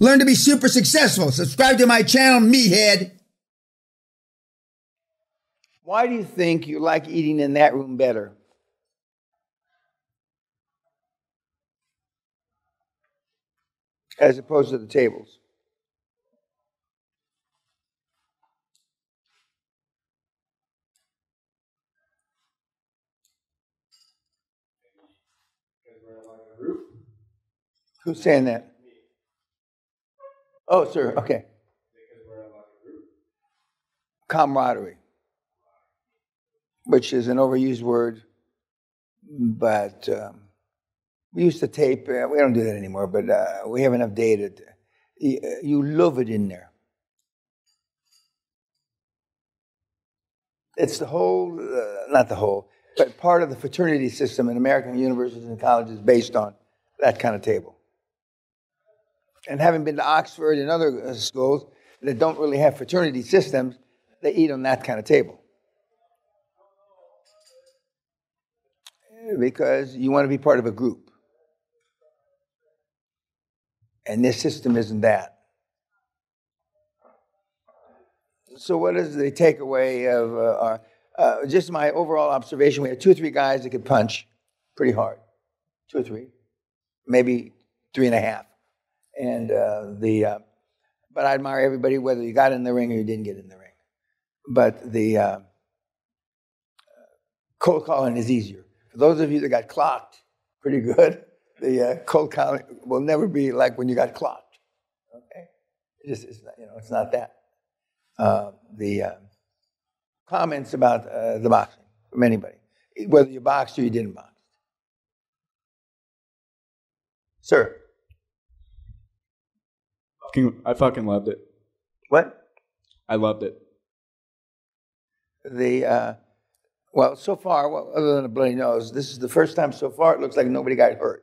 Learn to be super successful. Subscribe to my channel, Meathead. Why do you think you like eating in that room better? As opposed to the tables? Who's saying that? Oh, sir, okay. Camaraderie, which is an overused word, but we used to tape. We don't do that anymore, but we have enough data. You love it in there. It's the whole, not the whole, but part of the fraternity system in American universities and colleges based on that kind of table. And having been to Oxford and other schools that don't really have fraternity systems, they eat on that kind of table. Because you want to be part of a group. And this system isn't that. So what is the takeaway of just my overall observation? We had 2 or 3 guys that could punch pretty hard. 2 or 3. Maybe 3.5. And but I admire everybody, whether you got in the ring or you didn't get in the ring. But the cold calling is easier. For those of you that got clocked pretty good, the cold calling will never be like when you got clocked. Okay, it's not, it's not that. The comments about the boxing from anybody, whether you boxed or you didn't box, sir. I fucking loved it. What? I loved it. Well, so far, other than a bloody nose, this is the first time so far it looks like nobody got hurt.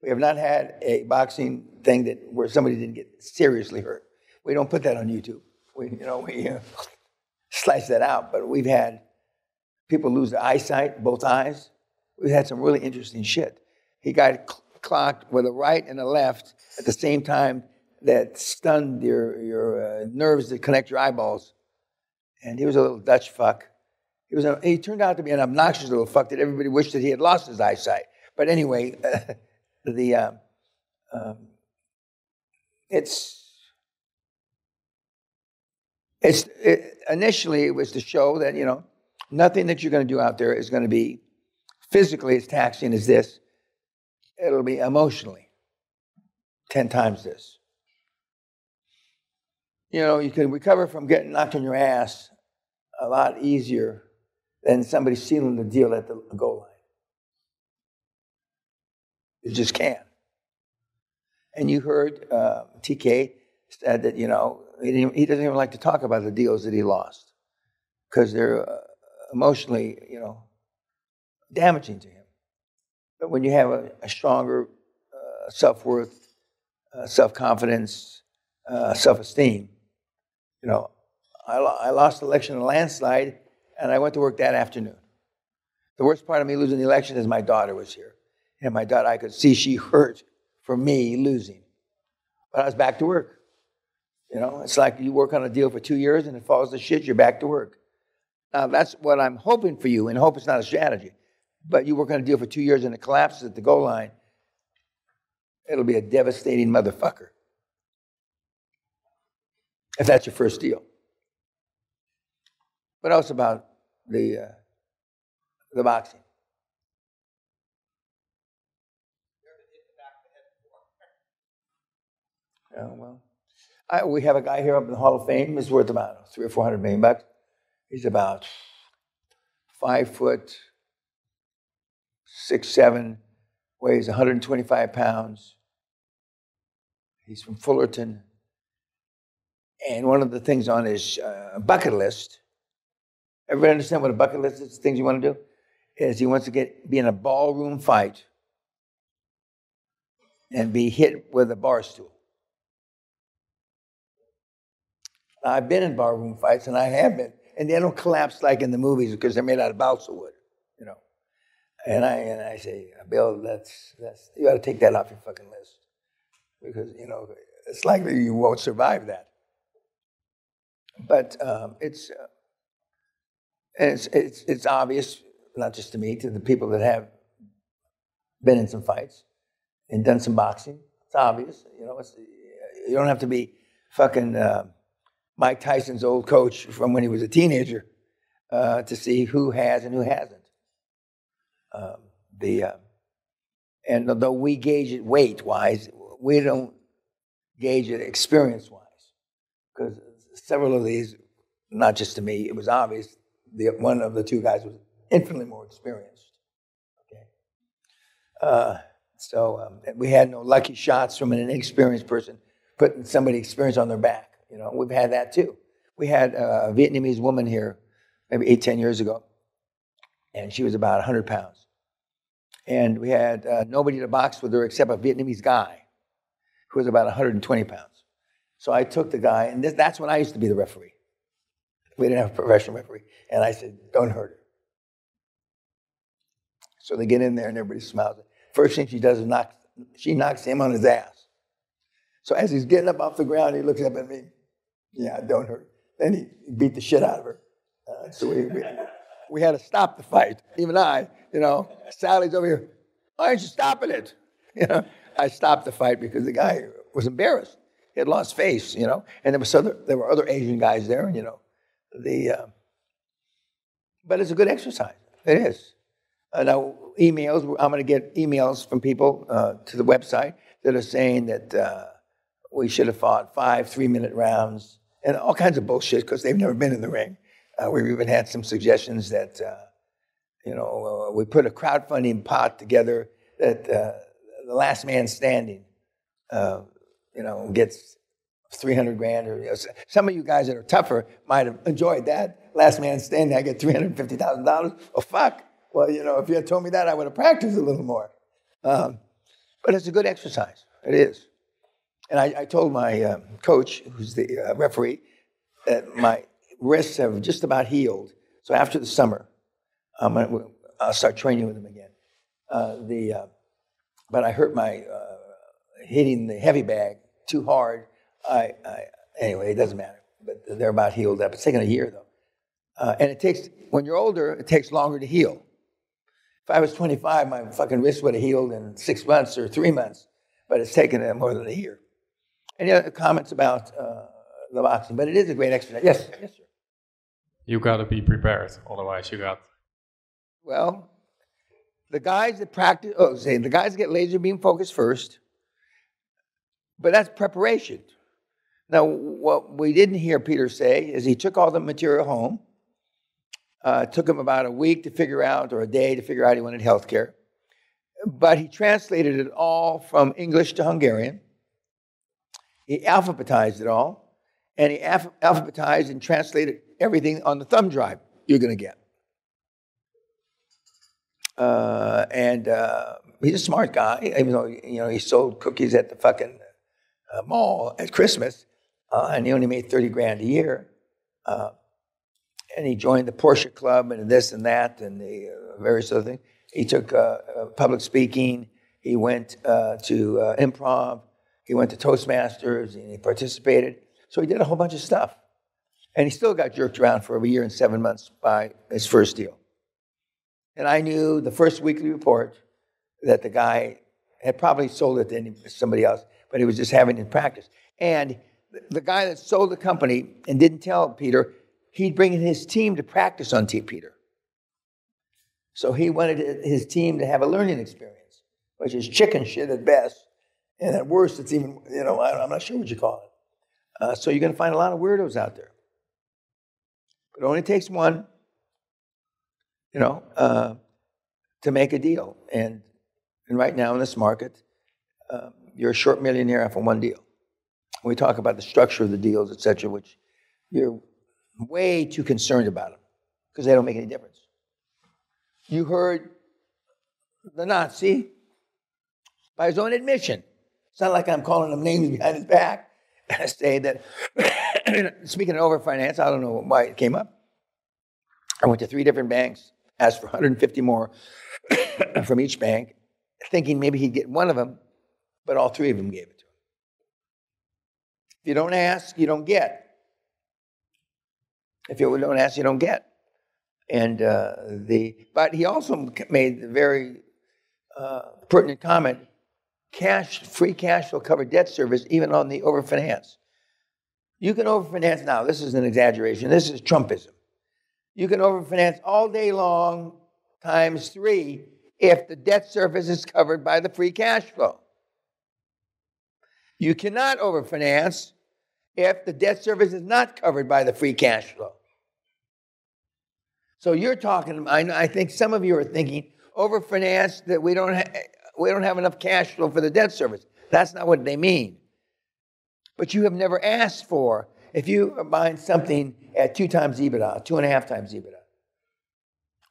We have not had a boxing thing where somebody didn't get seriously hurt. We don't put that on YouTube. We slice that out. But we've had people lose their eyesight, both eyes. We've had some really interesting shit. He got clocked with a right and a left at the same time that stunned your nerves that connect your eyeballs. And he was a little Dutch fuck. He turned out to be an obnoxious little fuck that everybody wished that he had lost his eyesight. But anyway, initially it was to show that nothing that you're going to do out there is going to be physically as taxing as this. It'll be emotionally 10 times this. You can recover from getting knocked on your ass a lot easier than somebody sealing the deal at the goal line. You just can't. And you heard TK said that, he doesn't even like to talk about the deals that he lost because they're emotionally, damaging to him. But when you have a stronger self-worth, self-confidence, self-esteem, I lost the election in a landslide, and I went to work that afternoon. The worst part of me losing the election is my daughter was here. And my daughter, I could see she hurt for me losing. But I was back to work. It's like you work on a deal for 2 years, and it falls to shit, you're back to work. Now, that's what I'm hoping for you, and hope it's not a strategy. But you work on a deal for 2 years, and it collapses at the goal line. It'll be a devastating motherfucker. If that's your first deal. What else about the boxing? We have a guy here up in the Hall of Fame. He's worth about $300 or $400 million. He's about 5 foot 6'7", weighs 125 pounds. He's from Fullerton. And one of the things on his bucket list, everybody understand what a bucket list is, things you want to do? Is he wants to be in a ballroom fight and be hit with a bar stool. Now, I've been in barroom fights, and I have been, and they don't collapse like in the movies because they're made out of balsa wood, And I say, Bill, that's you got to take that off your fucking list because it's likely you won't survive that. But it's obvious, not just to me, to the people that have been in some fights and done some boxing. It's obvious, you know. You don't have to be fucking Mike Tyson's old coach from when he was a teenager to see who has and who hasn't. And although we gauge it weight-wise, we don't gauge it experience-wise, because several of these, not just to me, it was obvious. One of the two guys was infinitely more experienced. Okay, so we had no lucky shots from an inexperienced person putting somebody experienced on their back. You know, we've had that too. We had a Vietnamese woman here maybe 8-10 years ago, and she was about 100 pounds. And we had nobody to box with her except a Vietnamese guy who was about 120 pounds. So I took the guy, and that's when I used to be the referee. We didn't have a professional referee. And I said, don't hurt her. So they get in there, and everybody smiles. First thing she does is she knocks him on his ass. So as he's getting up off the ground, he looks up at me. Yeah, don't hurt her. Then he beat the shit out of her. So we had to stop the fight. Even I, you know, Sally's over here. Why aren't you stopping it? You know, I stopped the fight because the guy was embarrassed. He had lost face, you know, and there were other Asian guys there, and you know, but it's a good exercise. It is. Now emails. I'm going to get emails from people to the website that are saying that we should have fought 5 3-minute rounds and all kinds of bullshit because they've never been in the ring. We've even had some suggestions that, we put a crowdfunding pot together that the last man standing, gets $300,000. Or, you know, some of you guys that are tougher might have enjoyed that. Last man standing, I get $350,000. Oh, fuck. Well, you know, if you had told me that, I would have practiced a little more. But it's a good exercise. It is. And I told my coach, who's the referee, that my wrists have just about healed. So after the summer, I'll start training with them again. But I hurt my hitting the heavy bag too hard. Anyway, it doesn't matter. But they're about healed up. It's taken a year though, and when you're older, it takes longer to heal. If I was 25, my fucking wrist would have healed in 6 months or 3 months, but it's taken more than a year. Any other comments about the boxing? But it is a great exercise. Yes, sir. You got to be prepared, otherwise you got. Well, the guys that practice, the guys get laser beam focused first, but that's preparation. Now, what we didn't hear Peter say is he took all the material home. It took him about a week to figure out, or a day to figure out he wanted health care. But he translated it all from English to Hungarian. He alphabetized it all, and he alphabetized and translated everything on the thumb drive you're going to get. And he's a smart guy, even though he sold cookies at the fucking mall at Christmas, and he only made $30,000 a year. And he joined the Porsche Club and this and that and the various other things. He took public speaking. He went to improv. He went to Toastmasters, and he participated. So he did a whole bunch of stuff. And he still got jerked around for a year and 7 months by his first deal. And I knew the first weekly report that the guy had probably sold it to somebody else, but he was just having it in practice. And the guy that sold the company and didn't tell Peter, he'd bring in his team to practice on Peter. So he wanted his team to have a learning experience, which is chicken shit at best. And at worst, it's even, I'm not sure what you call it. So you're going to find a lot of weirdos out there. But it only takes one, to make a deal. And right now in this market, you're a short millionaire off of one deal. We talk about the structure of the deals, et cetera, which you're way too concerned about them because they don't make any difference. You heard the Nazi, by his own admission, it's not like I'm calling him names behind his back, say that, speaking of overfinance, I don't know why it came up. I went to 3 different banks, asked for 150 more from each bank, thinking maybe he'd get one of them, but all 3 of them gave it to him. If you don't ask, you don't get. If you don't ask, you don't get. And but he also made the very pertinent comment: free cash will cover debt service even on the overfinance. You can overfinance now. This is an exaggeration. This is Trumpism. You can overfinance all day long times 3 if the debt service is covered by the free cash flow. You cannot overfinance if the debt service is not covered by the free cash flow. So you're talking, I think some of you are thinking, overfinance that we don't have enough cash flow for the debt service. That's not what they mean. But you have never asked for, if you are buying something at 2 times EBITDA, 2.5 times EBITDA,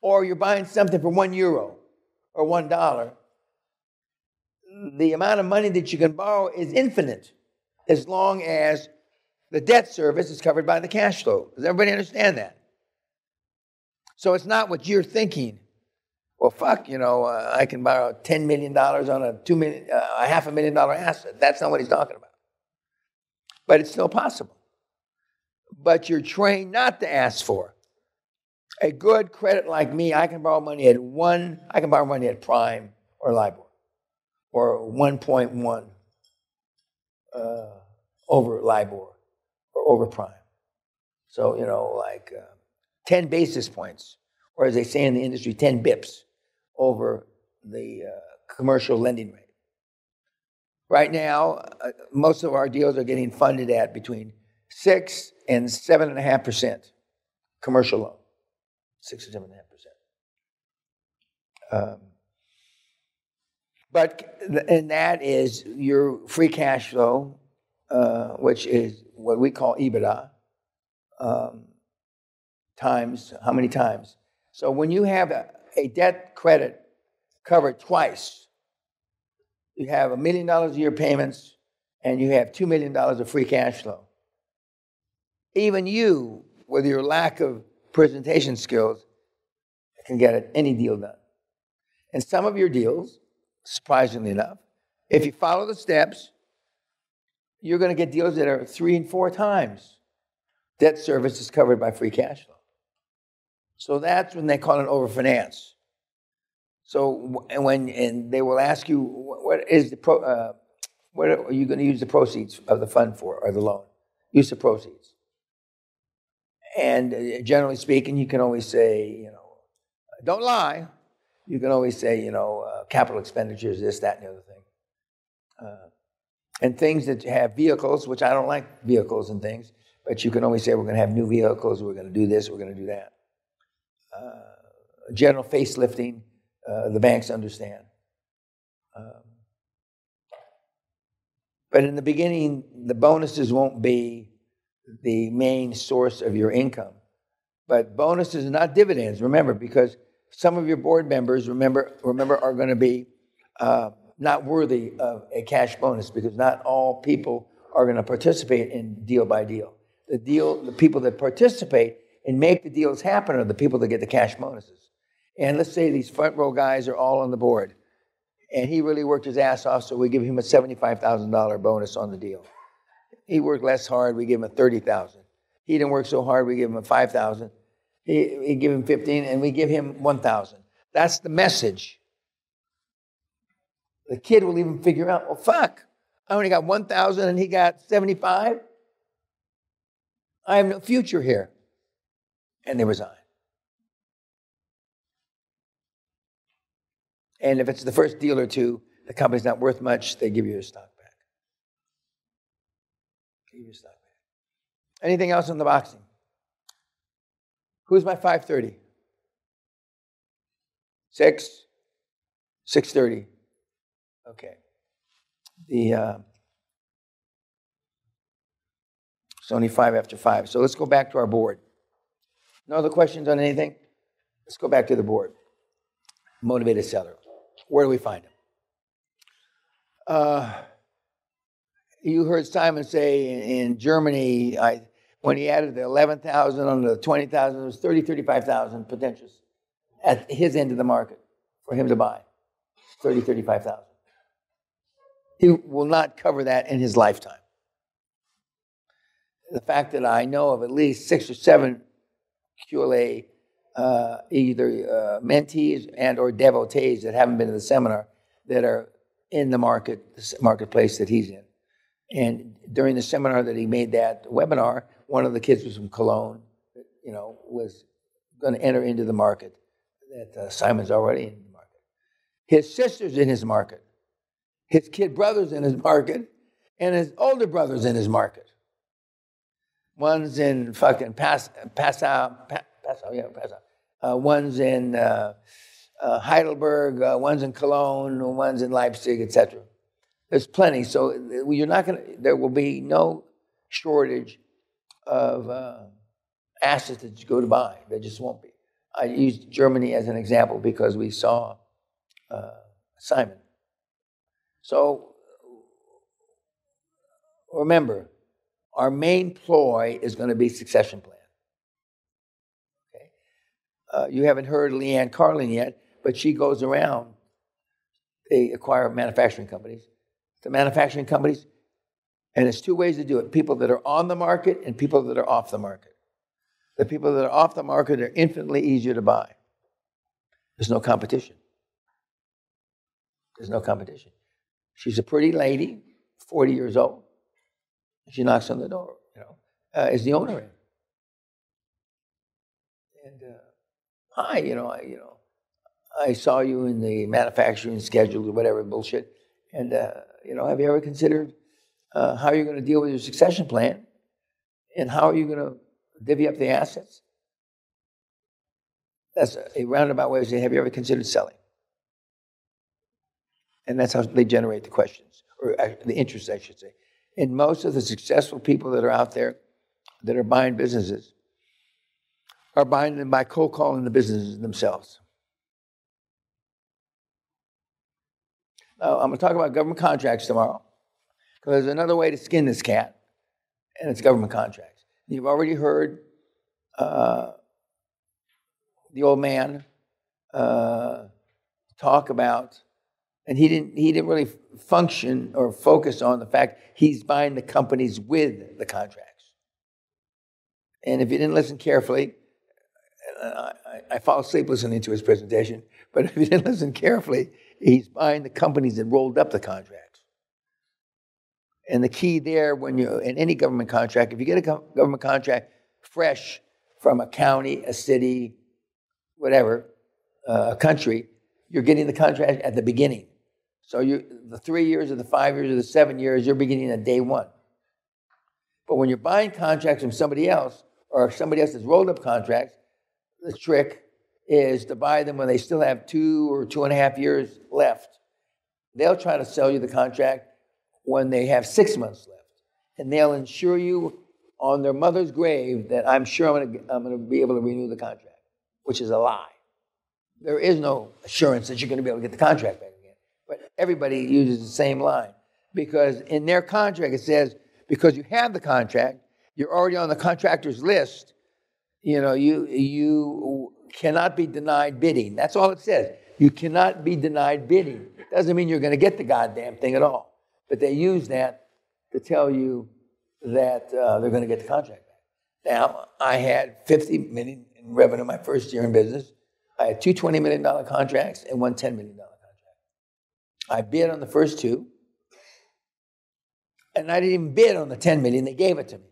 or you're buying something for €1 or $1, the amount of money that you can borrow is infinite as long as the debt service is covered by the cash flow. Does everybody understand that? So it's not what you're thinking. Well, I can borrow $10 million on a $500,000 asset. That's not what he's talking about. But it's still possible. But you're trained not to ask for. A good credit like me, I can borrow money at prime or LIBOR, or 1.1 over LIBOR or over prime. So, 10 basis points, or as they say in the industry, 10 bips over the commercial lending rate. Right now, most of our deals are getting funded at between 6 and 7.5% commercial loan. 6 or 7.5%. And that is your free cash flow, which is what we call EBITDA, times how many times. So when you have a debt credit covered twice, you have $1 million a year payments, and you have $2 million of free cash flow. Even you, with your lack of presentation skills, can get any deal done. And some of your deals, surprisingly enough, if you follow the steps, you're going to get deals that are 3 and 4 times debt service is covered by free cash flow. So that's when they call it overfinance. So and they will ask you, what are you going to use the proceeds of the fund for, or the loan? Use the proceeds. And generally speaking, you can always say, don't lie. You can always say, capital expenditures, this, that, and the other thing. And things that have vehicles, which I don't like vehicles and things, but you can always say, we're going to have new vehicles, we're going to do this, we're going to do that. General facelifting, the banks understand. But in the beginning, the bonuses won't be the main source of your income. But bonuses are not dividends, remember, because some of your board members, remember, are going to be not worthy of a cash bonus, because not all people are going to participate in deal by deal. The people that participate and make the deals happen are the people that get the cash bonuses. And let's say these front row guys are all on the board, and he really worked his ass off, so we give him a $75,000 bonus on the deal. He worked less hard, we give him a $30,000. He didn't work so hard, we give him a $5,000. We give him $15,000, and we give him $1,000. That's the message. The kid will even figure out, I only got $1,000 and he got $75,000. I have no future here. And they resign. And if it's the first deal or two, the company's not worth much, they give you your stock back. Anything else on the boxing? Who's my 5:30? 6? 6:30. Okay. It's only 5 after 5. So let's go back to our board. No other questions on anything? Let's go back to the board. Motivated seller. Where do we find him? You heard Simon say in Germany, when he added the 11,000 on the 20,000, it was 35,000 potentials at his end of the market for him to buy. 35,000. He will not cover that in his lifetime. the fact that I know of at least 6 or 7 QLA either mentees and or devotees that haven't been to the seminar that are in the marketplace that he's in. And during the seminar that he made that webinar, one of the kids was from Cologne, was going to enter into the market. That Simon's already in the market. His sister's in his market. His kid brother's in his market, and his older brother's in his market. One's in fucking Passau. One's in Heidelberg. One's in Cologne. One's in Leipzig, etc. There's plenty. So there will be no shortage of assets that you go to buy. There just won't be. I used Germany as an example because we saw Simon. So remember, our main ploy is going to be succession plan. Okay? You haven't heard Leanne Carlin yet, but she goes around. They acquire manufacturing companies. The manufacturing companies, and there's 2 ways to do it. People that are on the market and people that are off the market. The people that are off the market are infinitely easier to buy. There's no competition. There's no competition. She's a pretty lady, 40 years old. She knocks on the door, is the owner in? And hi, I saw you in the manufacturing schedule or whatever bullshit. And have you ever considered how you're going to deal with your succession plan, and how are you going to divvy up the assets? That's a roundabout way of saying, have you ever considered selling? And that's how they generate the questions, or the interest, I should say. And most of the successful people that are out there that are buying businesses are buying them by cold calling the businesses themselves. Now, I'm going to talk about government contracts tomorrow, because there's another way to skin this cat, and it's government contracts. You've already heard the old man talk about, and he didn't really function or focus on the fact he's buying the companies with the contracts. And if you didn't listen carefully, I fall asleep listening to his presentation, but if you didn't listen carefully, he's buying the companies that rolled up the contracts. And the key there, when you're in any government contract, if you get a government contract fresh from a county, a city, whatever, a country, you're getting the contract at the beginning. So the 3 years or the 5 years or the 7 years, you're beginning at day one. But when you're buying contracts from somebody else, or somebody else that's rolled up contracts, the trick is to buy them when they still have 2 or 2.5 years left. They'll try to sell you the contract when they have 6 months left. And they'll insure you on their mother's grave that I'm sure I'm going to be able to renew the contract, which is a lie. There is no assurance that you're going to be able to get the contract back again. But everybody uses the same line, because in their contract it says, because you have the contract, you're already on the contractor's list, you cannot be denied bidding. That's all it says. You cannot be denied bidding. Doesn't mean you're going to get the goddamn thing at all. But they use that to tell you that they're going to get the contract back. Now, I had $50 million in revenue my first year in business. I had 2 $20 million contracts and 1 $10 million contract. I bid on the first 2, and I didn't even bid on the $10 million. They gave it to me.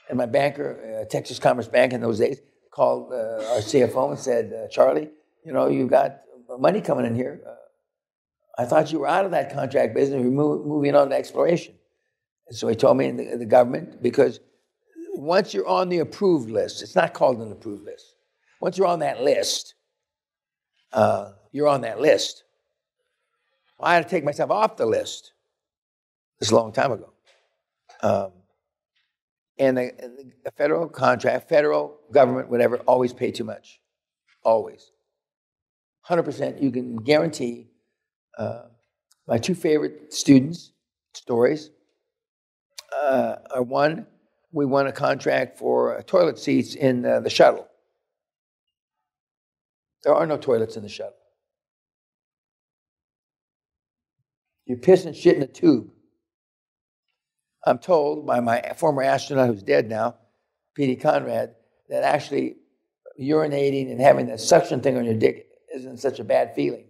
And my banker, Texas Commerce Bank in those days, called our CFO and said, Charlie, you've got money coming in here. I thought you were out of that contract business. You're moving on to exploration. And so he told me in the government, because once you're on the approved list, it's not called an approved list. Once you're on that list, you're on that list. I had to take myself off the list. This is a long time ago. And the federal contract, federal government, whatever, always pay too much. Always. 100%. You can guarantee. My 2 favorite stories are one, we won a contract for toilet seats in the shuttle. There are no toilets in the shuttle. You piss and shit in a tube. I'm told by my former astronaut who's dead now, P.D. Conrad, that actually urinating and having that suction thing on your dick isn't such a bad feeling.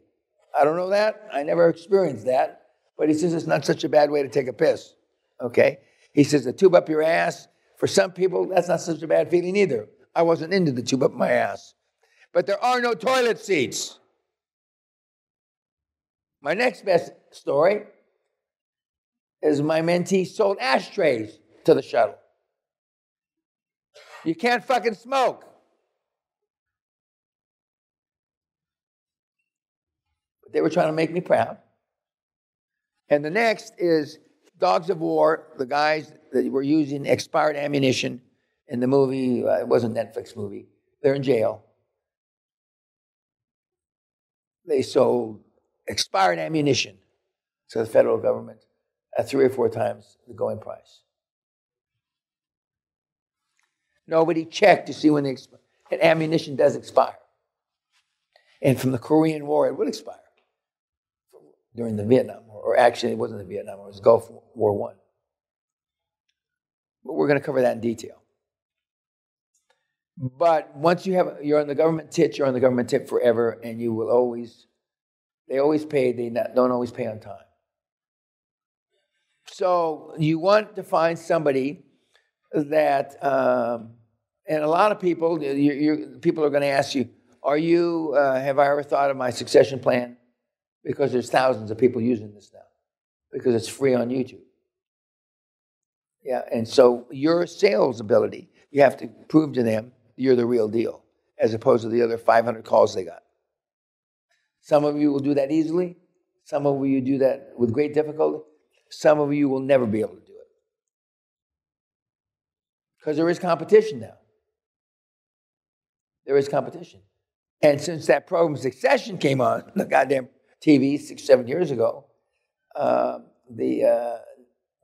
I don't know that. I never experienced that. But he says it's not such a bad way to take a piss. Okay? He says the tube up your ass, for some people, that's not such a bad feeling either. I wasn't into the tube up my ass. But there are no toilet seats. My next best story is my mentee sold ashtrays to the shuttle. You can't fucking smoke. But they were trying to make me proud. And the next is Dogs of War, the guys that were using expired ammunition in the movie. It wasn't a Netflix movie. They're in jail. They sold expired ammunition to the federal government at 3 or 4 times the going price. Nobody checked to see when the ammunition does expire. And from the Korean War, it would expire during the Vietnam War. Or actually, it wasn't the Vietnam War, it was Gulf War I. But we're going to cover that in detail. But once you're on the government tit, you're on the government tit forever, and you will always, they always pay, don't always pay on time. So you want to find somebody that, and a lot of people, people are going to ask you, have I ever thought of my succession plan? Because there's thousands of people using this now, because it's free on YouTube. Yeah, and so your sales ability, you have to prove to them you're the real deal, as opposed to the other 500 calls they got. Some of you will do that easily. Some of you do that with great difficulty. Some of you will never be able to do it. Because there is competition now. There is competition. And since that program Succession came on, the goddamn TV 6-7 years ago,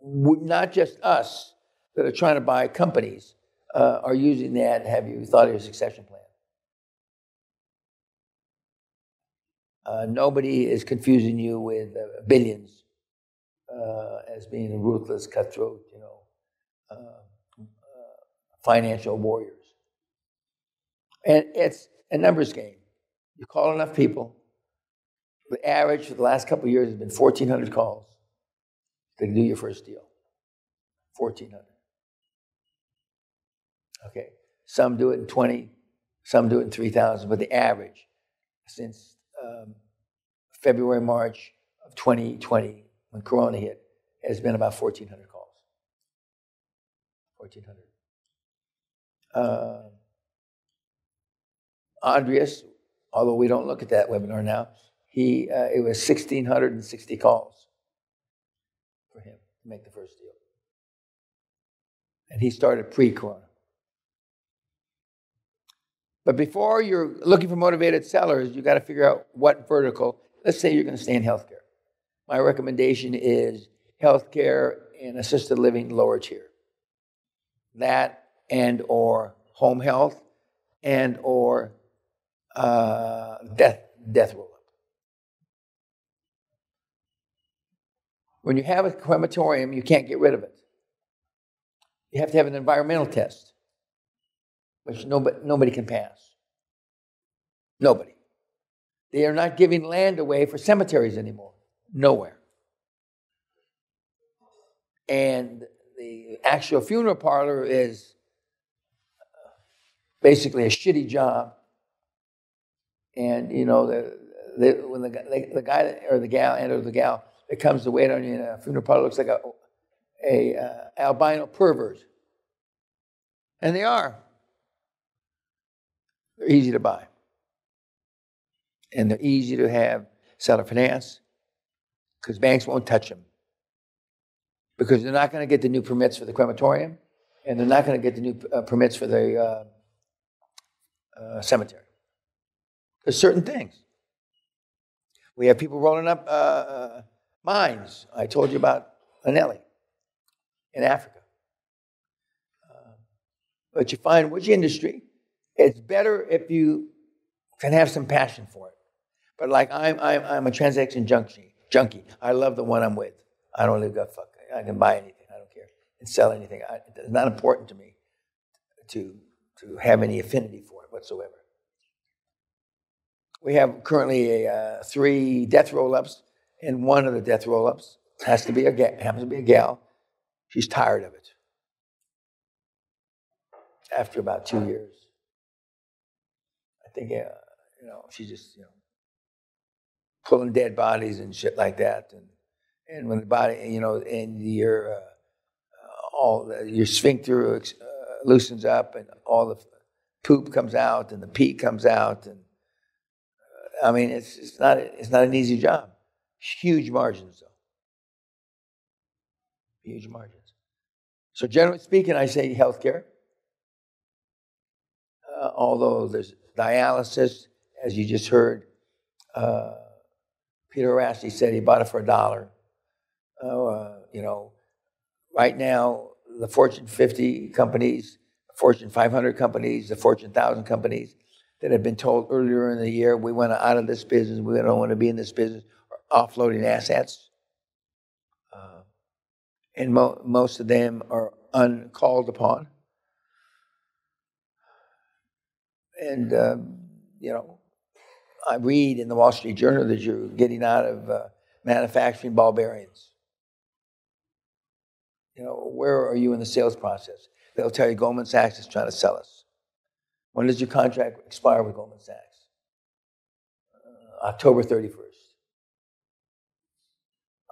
not just us that are trying to buy companies are using that. Have you thought of your succession plan? Nobody is confusing you with billions as being ruthless, cutthroat, financial warriors. And it's a numbers game. You call enough people. The average for the last couple of years has been 1,400 calls to do your first deal. 1,400. Okay. Some do it in 20, some do it in 3,000, but the average since February, March of 2020, when Corona hit, has been about 1,400 calls. 1,400. Andreas, although we don't look at that webinar now, it was 1,660 calls for him to make the first deal. And he started pre-Corona. But before you're looking for motivated sellers, you got to figure out what vertical. Let's say you're going to stay in healthcare. My recommendation is healthcare and assisted living lower tier. That and or home health and or death roll-up. When you have a crematorium, you can't get rid of it. You have to have an environmental test, which nobody can pass. Nobody. They are not giving land away for cemeteries anymore. Nowhere. And the actual funeral parlor is basically a shitty job. And, when the guy or the gal that comes to wait on you in a funeral parlor looks like a albino pervert. And they are. They're easy to buy. And they're easy to have seller finance because banks won't touch them. Because they're not going to get the new permits for the crematorium and they're not going to get the new permits for the cemetery. There's certain things. We have people rolling up mines. I told you about Anelli in Africa. But you find which industry, it's better if you can have some passion for it. But like I'm a transaction junkie. I love the one I'm with. I don't give a fuck. I can buy anything. I don't care. and sell anything. It's not important to me to have any affinity for it whatsoever. We have currently 3 death roll-ups, and one of the death roll-ups happens to be a gal. She's tired of it. After about 2 years, I think she's just pulling dead bodies and shit like that, and when the body and your your sphincter loosens up and all the poop comes out and the pee comes out, and I mean it's not an easy job. Huge margins though. Huge margins. So generally speaking, I say healthcare. Although there's dialysis, as you just heard, Peter Rasty said he bought it for $1. Right now, the Fortune 50 companies, Fortune 500 companies, the Fortune 1000 companies that have been told earlier in the year, we want out of this business, we don't want to be in this business, are offloading assets. And most of them are uncalled upon. And, I read in the Wall Street Journal that you're getting out of manufacturing ball bearings. Where are you in the sales process? They'll tell you Goldman Sachs is trying to sell us. When does your contract expire with Goldman Sachs? October 31st.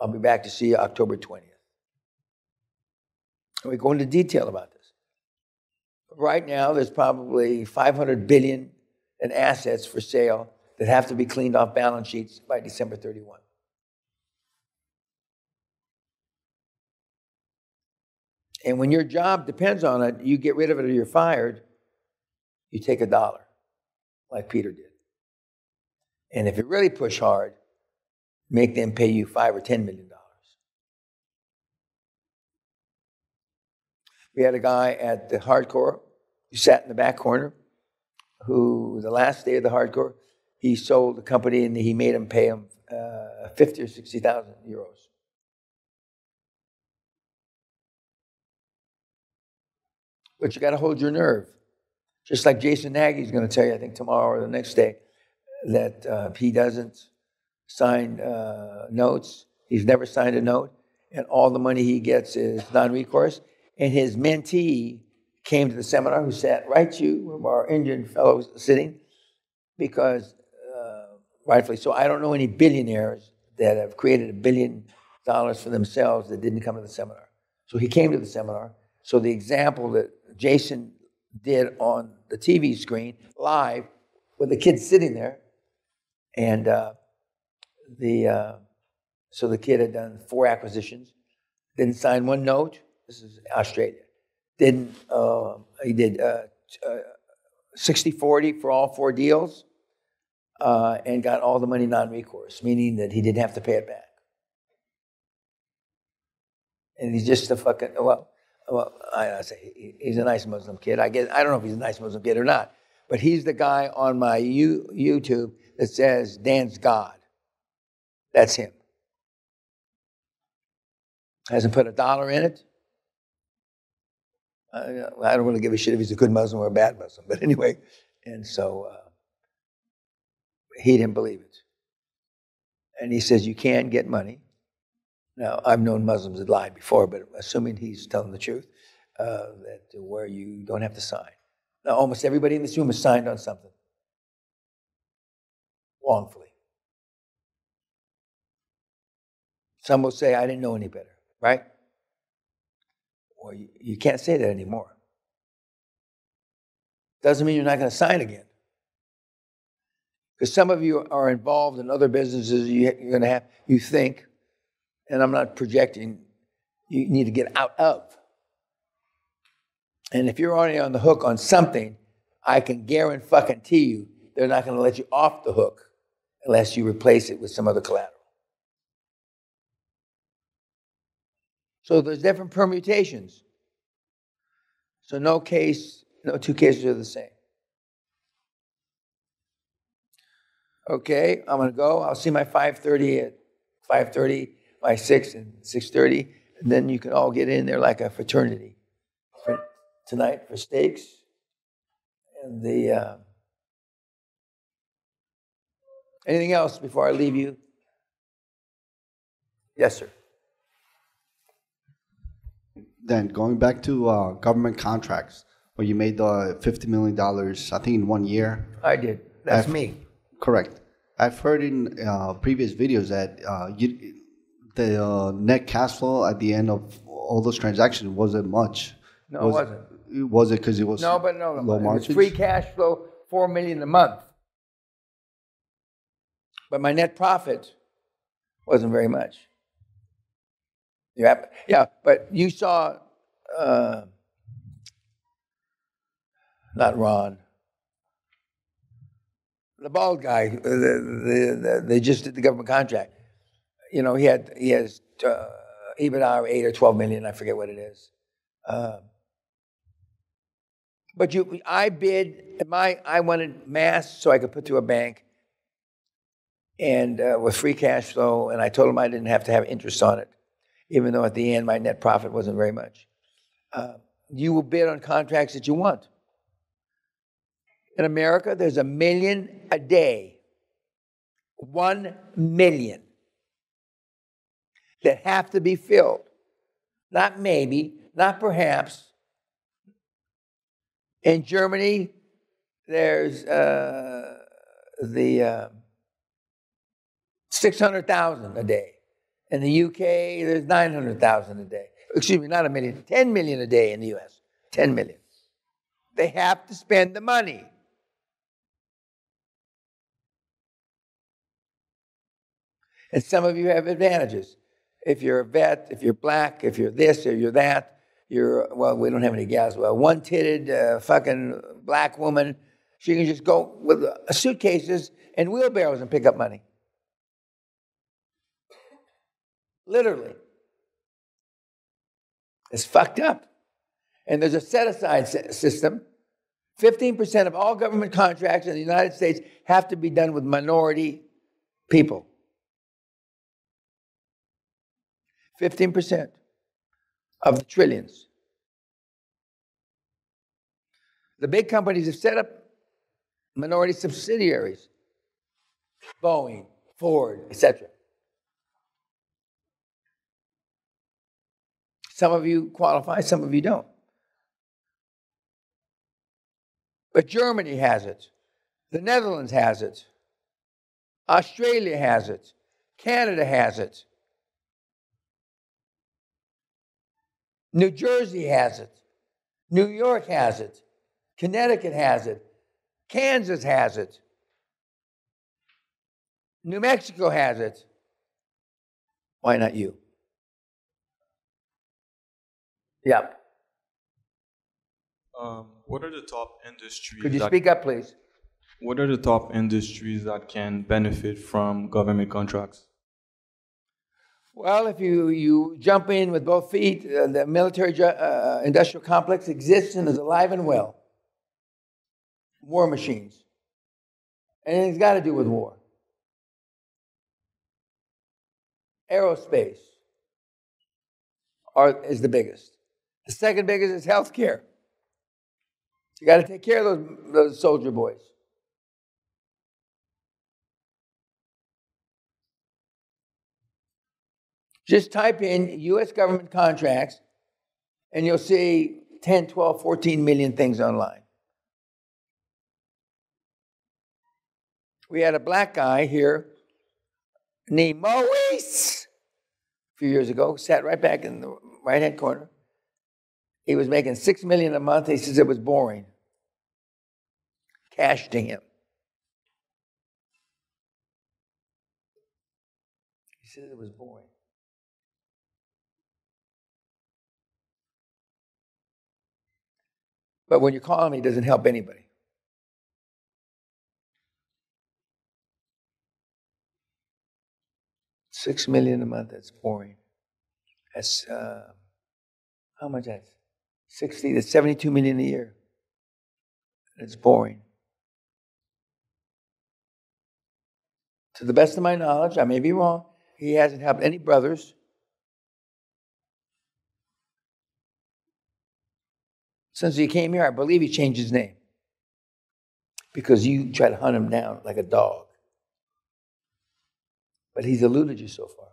I'll be back to see you October 20th. And we go into detail about this. Right now, there's probably $500 billion in assets for sale that have to be cleaned off balance sheets by December 31. And when your job depends on it, you get rid of it or you're fired, you take $1, like Peter did. And if you really push hard, make them pay you $5 or $10 million. We had a guy at the hardcore who sat in the back corner who, the last day of the hardcore, he sold the company and he made him pay him 50 or 60,000 euros. But you got to hold your nerve. Just like Jason Nagy's going to tell you, I think tomorrow or the next day, that he doesn't sign notes. He's never signed a note. And all the money he gets is non-recourse. And his mentee came to the seminar, who sat right to you, one of our Indian fellows sitting, because rightfully so, I don't know any billionaires that have created $1 billion for themselves that didn't come to the seminar. So he came to the seminar. So the example that Jason did on the TV screen, live, with the kid sitting there, and so the kid had done 4 acquisitions, didn't sign 1 note. This is Australia. He did 60-40 for all 4 deals, and got all the money non-recourse, meaning that he didn't have to pay it back. And he's just a fucking, I say he's a nice Muslim kid. I don't know if he's a nice Muslim kid or not, but he's the guy on my YouTube that says Dan's God. That's him. Hasn't put $1 in it. I don't really give a shit if he's a good Muslim or a bad Muslim, but anyway, and so he didn't believe it. And he says, you can get money. Now, I've known Muslims that lied before, but assuming he's telling the truth, that where you don't have to sign. Now, almost everybody in this room has signed on something. Wrongfully. Some will say, I didn't know any better, right? Well, you can't say that anymore. Doesn't mean you're not going to sign again. Because some of you are involved in other businesses you're going to have, you think, and I'm not projecting, you need to get out of. And if you're already on the hook on something, I can guarantee you they're not going to let you off the hook unless you replace it with some other collateral. So there's different permutations. So no 2 cases are the same. Okay, I'm going to go. I'll see my 5:30 at 5:30, my 6 and 6:30. And then you can all get in there like a fraternity. Tonight for steaks. And anything else before I leave you? Yes, sir. Then going back to government contracts, where you made the $50 million, I think in 1 year. I did. That's me. Correct. I've heard in previous videos that the net cash flow at the end of all those transactions wasn't much. No, it wasn't. Was it because it was no, low margins? It was free cash flow, $4 million a month. But my net profit wasn't very much. Yeah, but you saw, not Ron, the bald guy. They just did the government contract. You know, he has EBITDA of 8 or 12 million. I forget what it is. But I bid. I wanted mass so I could put to a bank, and with free cash flow. And I told him I didn't have to have interest on it, even though at the end my net profit wasn't very much. You will bid on contracts that you want. In America, there's 1 million a day. 1 million that have to be filled. Not maybe, not perhaps. In Germany, there's 600,000 a day. In the UK, there's 900,000 a day. Excuse me, not 1 million, 10 million a day in the US. 10 million. They have to spend the money. And some of you have advantages. If you're a vet, if you're black, if you're this or you're that, well, we don't have any gals. Well, one-titted fucking black woman, she can just go with suitcases and wheelbarrows and pick up money. Literally. It's fucked up. And there's a set-aside system. 15% of all government contracts in the United States have to be done with minority people. 15% of the trillions. The big companies have set up minority subsidiaries. Boeing, Ford, etc. Some of you qualify, some of you don't. But Germany has it. The Netherlands has it. Australia has it. Canada has it. New Jersey has it. New York has it. Connecticut has it. Kansas has it. New Mexico has it. Why not you? Yep. What are the top industries? Could you speak up, please? What are the top industries that can benefit from government contracts? Well, if you jump in with both feet, the military industrial complex exists and is alive and well. War machines. And it's got to do with war. Aerospace is the biggest. The second biggest is healthcare. You got to take care of those soldier boys. Just type in U.S. government contracts, and you'll see 10, 12, 14 million things online. We had a black guy here named Maurice a few years ago, sat right back in the right-hand corner. He was making $6 million a month. He says it was boring. Cash to him. He said it was boring. But when you call him, he doesn't help anybody. $6 million a month, that's boring. That's, how much that's? 60 to 72 million a year. It's boring. To the best of my knowledge, I may be wrong, he hasn't helped any brothers Since he came here, I believe he changed his name. Because you try to hunt him down like a dog. But he's eluded you so far.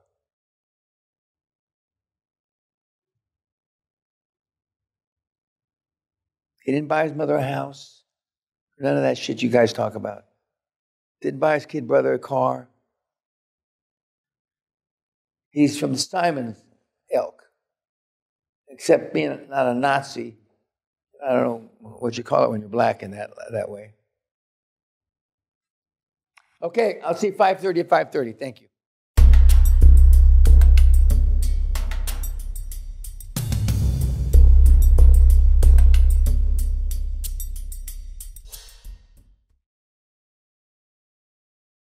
He didn't buy his mother a house. None of that shit you guys talk about. Didn't buy his kid brother a car. He's from Simon's ilk. Except being not a Nazi. I don't know what you call it when you're black in that way. Okay, I'll see you 5:30 at 5:30. Thank you.